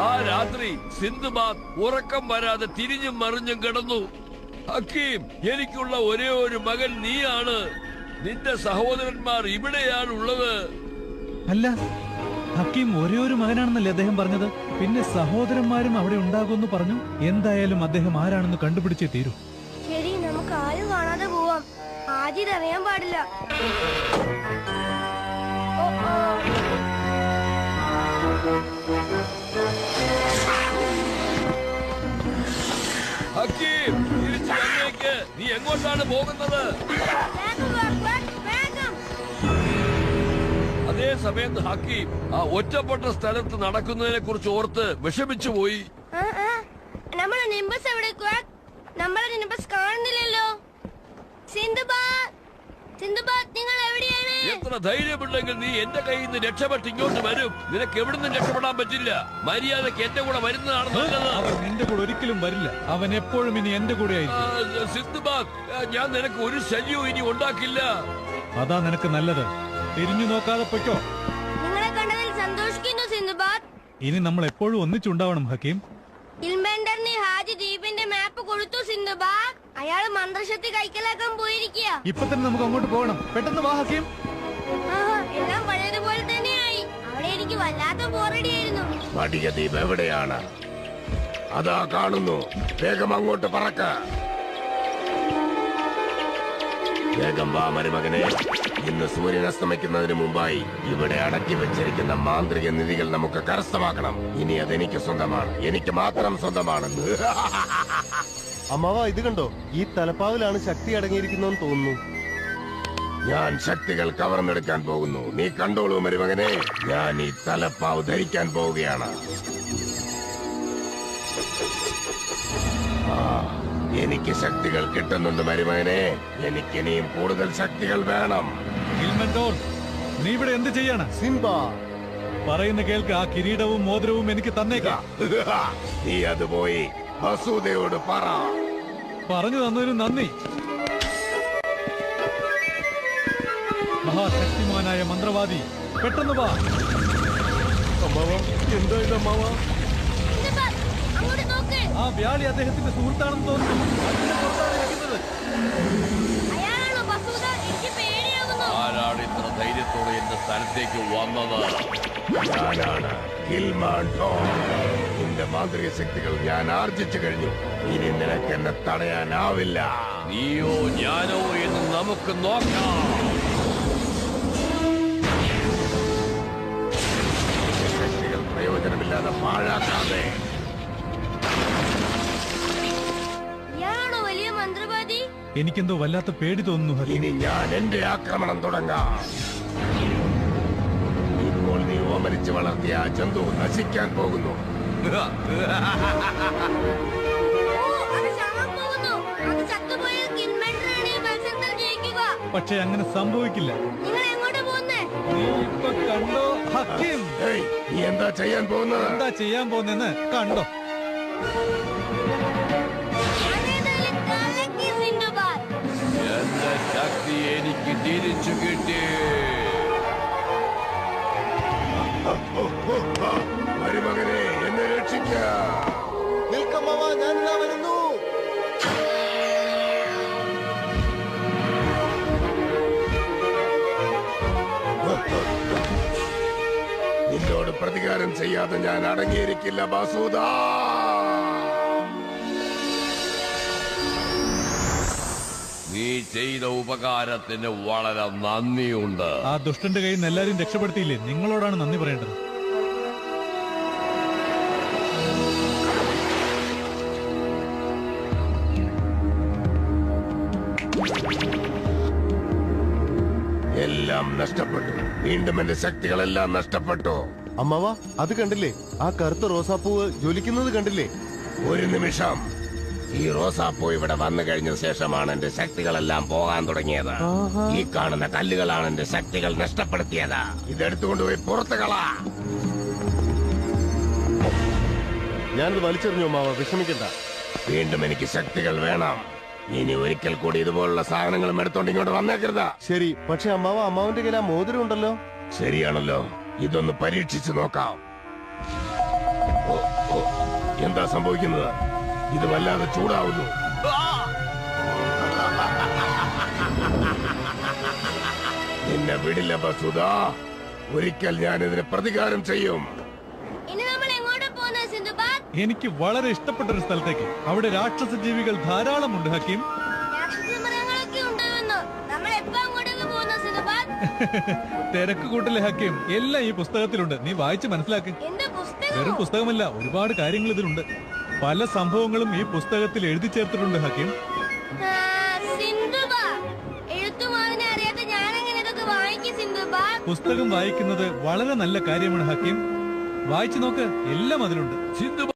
ആ രാത്രി സിന്ധുബാദ് ഉറക്കം വരാതെ തിരിഞ്ഞും മറിഞ്ഞും കിടന്നു. ഹക്കീം, എനിക്കുള്ള ഒരേ ഒരു മകൻ നീയാണ്. നിന്റെ സഹോദരന്മാർ ഇവിടെയാണ് ഉള്ളത്. അല്ല, ഹക്കീം ഒരേ ഒരു മകനാണെന്നല്ലേ അദ്ദേഹം പറഞ്ഞത്? പിന്നെ സഹോദരന്മാരും അവിടെ ഉണ്ടാകുമെന്ന് പറഞ്ഞു. എന്തായാലും അദ്ദേഹം ആരാണെന്ന് കണ്ടുപിടിച്ചേ തീരൂ. ശരി, നമുക്ക് ആരും കാണാതെ പോവാം. ആദ്യം അറിയാൻ പാടില്ല. ഹക്കീം, തിരിച്ചു വന്നേക്ക്. നീ എങ്ങോട്ടാണ് പോകുന്നത്? അതേ സമയത്ത് ഹക്കീം ആ ഒറ്റപ്പെട്ട സ്ഥലത്ത് നടക്കുന്നതിനെ കുറിച്ച് ഓർത്ത് വിഷമിച്ചു പോയി. നമ്മളെ നിംബസ് എവിടെ? നമ്മളെ നിംബസ് കാണുന്നില്ലല്ലോ. സിന്ധുബാദ്, സിന്ധുബാദ്, നിങ്ങൾ എവിടെയാണ്? എത്ര ധൈര്യമുണ്ടെങ്കിൽ നീ എന്റെ കയ്യിൽ നിന്ന് രക്ഷപ്പെട്ട് ഇങ്ങോട്ട് വരും. നിനക്ക് എവിടുന്നും രക്ഷപ്പെടാൻ പറ്റില്ല. മര്യാദക്ക് എന്റെ കൂടെ വരുന്നതാണ് നല്ലത്. അവൻ നിന്റെ കൂടെ ഒരിക്കലും വരില്ല. അവൻ എപ്പോഴും ഇനി എന്റെ കൂടെ ആയിരിക്കും. സിന്ധുബാദ്, ഞാൻ നിനക്ക് ഒരു ശല്യവും ഇനി ഉണ്ടാക്കില്ല. അതാ നിനക്ക് നല്ലത്. തിരിഞ്ഞു നോക്കാതെ പൊയ്ക്കോ. നിങ്ങളെ കണ്ടതിൽ സന്തോഷിക്കുന്നു സിന്ധുബാദ്. ഇനി നമ്മൾ എപ്പോഴും ഒന്നിച്ചുണ്ടാവണം ഹക്കീം. ഇൽമെൻഡറിന് ഹാജി ദ്വീപിന്റെ മാപ്പ് കൊടുത്തു സിന്ധുബാദ്. അയാള് മന്ത്രശക്തി കൈക്കലാക്കാൻ പോയിരിക്കുക. ഇപ്പൊ തന്നെ നമുക്ക് അങ്ങോട്ട് പോകണം. പെട്ടെന്ന് വാ ഹക്കീം. എല്ലാം പഴയതുപോലെ തന്നെയായി. അവിടെ എനിക്ക് വല്ലാത്ത ബോറടിയായിരുന്നു. സ്ഫടിക ദ്വീപ് എവിടെയാണ്? അതാ കാണുന്നു. വേഗം അങ്ങോട്ട് പറക്ക. വേഗം വാ മരുമകനെ. ഇന്ന് സൂര്യൻ അസ്തമിക്കുന്നതിന് മുമ്പായി ഇവിടെ അടക്കി വെച്ചിരിക്കുന്ന മാന്ത്രിക നിധികൾ നമുക്ക് കരസ്ഥമാക്കണം. ഇനി അതെനിക്ക് സ്വന്തമാണ്, എനിക്ക് മാത്രം സ്വന്തമാണ്. അമ്മാവ, ഇത് കണ്ടോ? ഈ തലപ്പാവിലാണ് ശക്തി അടങ്ങിയിരിക്കുന്നതെന്ന് തോന്നുന്നു. ഞാൻ ശക്തികൾ കവർന്നെടുക്കാൻ പോകുന്നു. നീ കണ്ടോളൂ മരുമകനെ, ഞാൻ ഈ തലപ്പാവ് ധരിക്കാൻ പോവുകയാണ്. എനിക്ക് ശക്തികൾ കിട്ടുന്നുണ്ട് മരുമകനെ. എനിക്കിനിയും കൂടുതൽ ശക്തികൾ വേണം. ഇൽമെൻഡോർ, നീ ഇവിടെ എന്ത് ചെയ്യാണ്? സിംബ പറയുന്ന കേൾക്ക്. ആ കിരീടവും മോതിരവും എനിക്ക് തന്നേക്കാം. നീ അത് പോയി മസൂദയോട് പറ. പറഞ്ഞു തന്നതിന് നന്ദി. മഹാശക്തിമാനായ മന്ത്രവാദി, പെട്ടെന്ന് വാ. അമ്മാവ, എന്താ ഇത് അമ്മാവ? സിന്ധുബാദ്, അങ്ങോട്ട് നോക്ക്. ആ വ്യാളി അദ്ദേഹത്തിന്റെ സുഹൃത്താണെന്ന് തോന്നുന്നു. അതിന്റെ പുറത്താണ് ഇരിക്കുന്നത്. അയാളാണോ മസൂദ? എനിക്ക് പേടിയാകുന്നു. ആരാണ് ഇത്ര ധൈര്യത്തോടെ എന്റെ സ്ഥലത്തേക്ക് വന്നത്? ഞാനാണ് ഗിൽമാൻ ഡോൺ. നിന്റെ മാന്ത്രിക ശക്തികൾ ഞാൻ ആർജിച്ചു കഴിഞ്ഞു. ഇനി നിനക്ക് എന്നെ തടയാനാവില്ല. നീയോ ഞാനോ എന്ന് നമുക്ക് നോക്കാം. ശക്തികൾ പ്രയോജനമില്ലാതെ പാഴാക്കാതെ. ഇയാളാണോ വലിയ മന്ത്രവാദി? എനിക്കെന്തോ വല്ലാത്ത പേടി തോന്നുന്നു ഹക്കീം. ഇനി ഞാൻ എന്റെ ആക്രമണം തുടങ്ങാം. ഇപ്പോൾ നീ ഓമനിച്ച് വളർത്തിയ ആ ജന്തു നശിക്കാൻ പോകുന്നു. അത് ചാവാൻ പോകുന്നു. അത് ചത്തുപോയ ഇൽമെൻഡറാണ് ഈ മത്സരത്തിൽ ജയിക്കുക. പക്ഷെ അങ്ങനെ സംഭവിക്കില്ല. നിങ്ങൾ എങ്ങോട്ട് പോകുന്നേ? നീ ഇപ്പൊ കണ്ടോ ഹക്കീം? ഏയ്, നീ എന്താ ചെയ്യാൻ പോകുന്നത്? എന്താ ചെയ്യാൻ പോകുന്നെന്ന് കണ്ടോ? അതേതായാലും കലക്കി സിന്ധുബാദ്. എന്റെ ശക്തി എനിക്ക് തിരിച്ചു കിട്ടി. മരുമകനെ, എന്നെ രക്ഷിക്ക. നിൽക്കമ്മാവ, ഞാനിതാ വരുന്നു. നിന്നോട് പ്രതികാരം ചെയ്യാതെ ഞാൻ അടങ്ങിയിരിക്കില്ല മസൂദ. നീ ചെയ്ത ഉപകാരത്തിന് വളരെ നന്ദിയുണ്ട്. ആ ദുഷ്ടന്റെ കയ്യിൽ നിന്ന് എല്ലാരും രക്ഷപ്പെടുത്തിയില്ലേ? നിങ്ങളോടാണ് നന്ദി പറയേണ്ടത്. എല്ലാം നഷ്ടപ്പെട്ടു. വീണ്ടും എന്റെ ശക്തികളെല്ലാം നഷ്ടപ്പെട്ടു. അമ്മാവ, അത് കണ്ടില്ലേ? ആ കറുത്ത റോസാപ്പൂവ് ജ്വലിക്കുന്നത് കണ്ടില്ലേ? ഒരു നിമിഷം. ഈ റോസാപ്പൂ ഇവിടെ വന്നു കഴിഞ്ഞ ശേഷമാണ് എന്റെ ശക്തികളെല്ലാം പോകാൻ തുടങ്ങിയത്. ഈ കാണുന്ന കല്ലുകളാണ് എന്റെ ശക്തികൾ നഷ്ടപ്പെടുത്തിയത്. ഇതെടുത്തുകൊണ്ടുപോയി പുറത്തു കളാ. ഞാനത് വലിച്ചെറിഞ്ഞു അമ്മാവ, വിഷമിക്കണ്ട. വീണ്ടും എനിക്ക് ശക്തികൾ വേണം. ഇനി ഒരിക്കൽ കൂടി ഇതുപോലുള്ള സാധനങ്ങളും എടുത്തോണ്ട് ഇങ്ങോട്ട് വന്നേക്കരുതാ. ശരി, പക്ഷെ അമ്മാവന്റെ കയ്യിൽ ആ മോതിരം ഉണ്ടല്ലോ. ശരിയാണല്ലോ, ഇതൊന്ന് പരീക്ഷിച്ചു നോക്കാം. ഓ, ഓ, എന്താ സംഭവിക്കുന്നത്? ഇത് വല്ലാതെ ചൂടാവുന്നു. നിന്നെ വിടില്ല ബസുദ. ഒരിക്കൽ ഞാൻ ഇതിന് പ്രതികാരം ചെയ്യും. ഇനി നമ്മൾ എങ്ങോട്ടാ പോകുന്നത് സിന്ധുബാദ്? എനിക്ക് വളരെ ഇഷ്ടപ്പെട്ട ഒരു സ്ഥലത്തേക്ക്. അവിടെ രാക്ഷസ ജീവികൾ ധാരാളമുണ്ട് ഹക്കീം. രാക്ഷസ മൃഗങ്ങളൊക്കെ ഉണ്ടാവുന്നു. നമ്മൾ എപ്പോ അങ്ങോട്ടേക്ക് പോകുന്നു സിന്ധുബാദ്? തിരക്ക് കൂട്ടിലെ ഹക്കീം, എല്ലാം ഈ പുസ്തകത്തിലുണ്ട്. നീ വായിച്ച് മനസ്സിലാക്ക്. എന്ത് പുസ്തകം? വെറും പുസ്തകമല്ല, ഒരുപാട് കാര്യങ്ങൾ ഇതിലുണ്ട്. പല സംഭവങ്ങളും ഈ പുസ്തകത്തിൽ എഴുതി ചേർത്തിട്ടുണ്ട് ഹക്കീം. സിന്ധുബാദ്, എഴുത്തുമാതിനെ അറിയാത്ത ഞാനെങ്ങനെ ഇതൊക്കെ വായിക്കും സിന്ധുബാദ്? പുസ്തകം വായിക്കുന്നത് വളരെ നല്ല കാര്യമാണ് ഹക്കീം. വായിച്ചു നോക്ക്, എല്ലാം അതിലുണ്ട്. സിന്ധു